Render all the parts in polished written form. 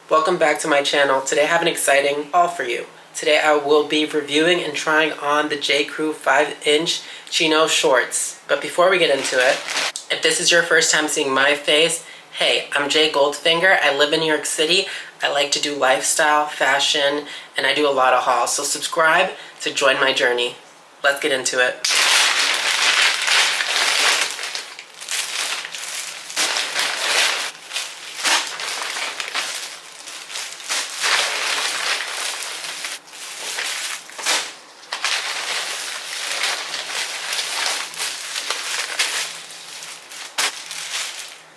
Welcome back to my channel. Today I have an exciting haul for you. Today I will be reviewing and trying on the JCrew 5-inch Chino shorts. But before we get into it, if this is your first time seeing my face, hey, I'm Jay Goldfinger. I live in New York City. I like to do lifestyle, fashion, and I do a lot of hauls. So subscribe to join my journey. Let's get into it.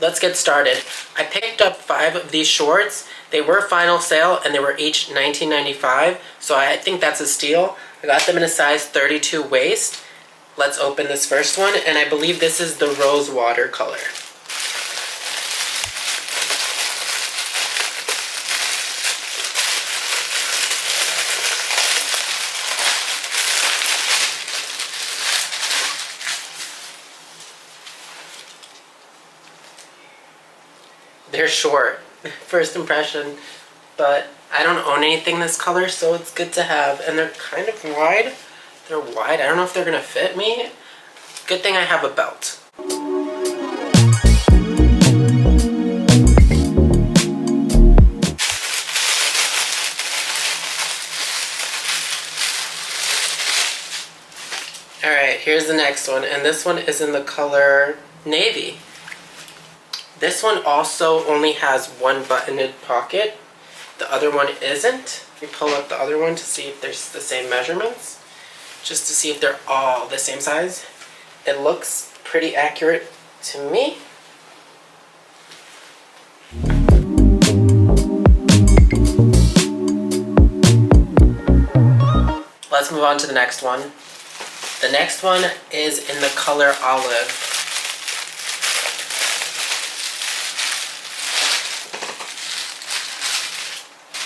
Let's get started. I picked up 5 of these shorts. They were final sale and they were each $19.95, so I think that's a steal. I got them in a size 32 waist. Let's open this first one, and I believe this is the rose water color. They're short, first impression, but I don't own anything this color, so it's good to have. And they're kind of wide. They're wide. I don't know if they're gonna fit me. Good thing I have a belt. Alright, here's the next one, and this one is in the color navy. This one also only has one buttoned pocket. The other one isn't. You pull up the other one to see if there's the same measurements, just to see if they're all the same size. It looks pretty accurate to me. Let's move on to the next one. The next one is in the color olive.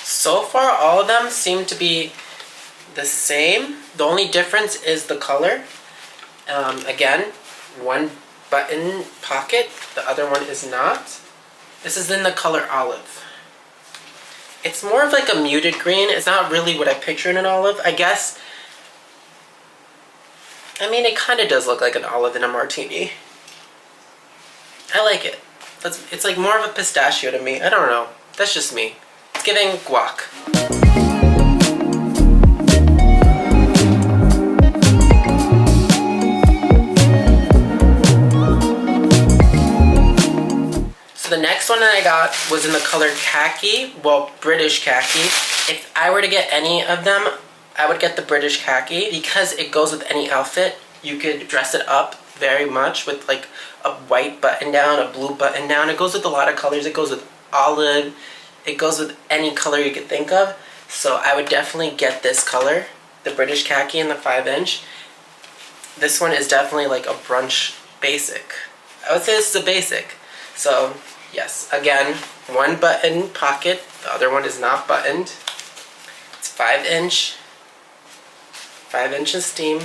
So far, all of them seem to be the same. The only difference is the color. Again, one button pocket, the other one is not. This is in the color olive. It's more of like a muted green. It's not really what I picture in an olive. I guess, I mean, it kind of does look like an olive in a martini. I like it. It's like more of a pistachio to me. I don't know. That's just me. It's giving guac. So the next one that I got was in the color khaki, well, British khaki. If I were to get any of them, I would get the British khaki because it goes with any outfit. You could dress it up very much with like a white button down, a blue button down. It goes with a lot of colors. It goes with olive. It goes with any color you could think of. So I would definitely get this color, the British khaki in the 5-inch. This one is definitely like a brunch basic. I would say this is a basic. So yes, again, one button pocket, the other one is not buttoned. It's 5-inch, 5-inch steam.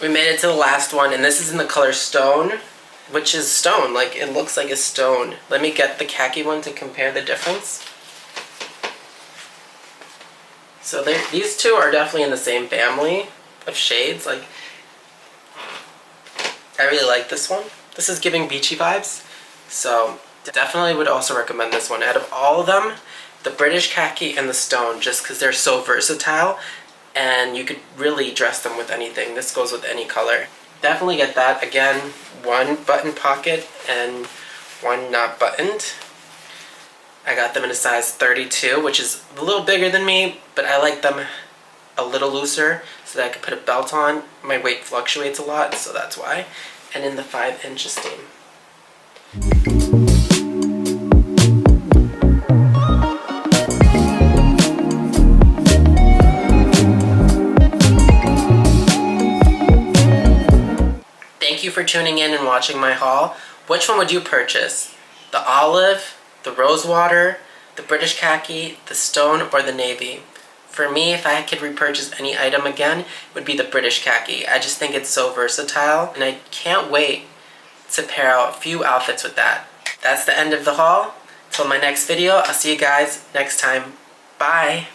We made it to the last one, and this is in the color stone, which is stone, like it looks like a stone. Let me get the khaki one to compare the difference. So these two are definitely in the same family of shades. Like, I really like this one. This is giving beachy vibes, so definitely would also recommend this one. Out of all of them, the British khaki and the stone, just because they're so versatile. And you could really dress them with anything. This goes with any color. Definitely get that. Again, one button pocket and one not buttoned. I got them in a size 32, which is a little bigger than me, but I like them a little looser so that I could put a belt on. My weight fluctuates a lot, so that's why. And in the 5-inch steam. Thank you for tuning in and watching my haul. Which one would you purchase? The olive, the rose water, the British khaki, the stone, or the navy. For me, if I could repurchase any item again, it would be the British khaki. I just think it's so versatile, and I can't wait to pair out a few outfits with that. That's the end of the haul. Till my next video, I'll see you guys next time. Bye!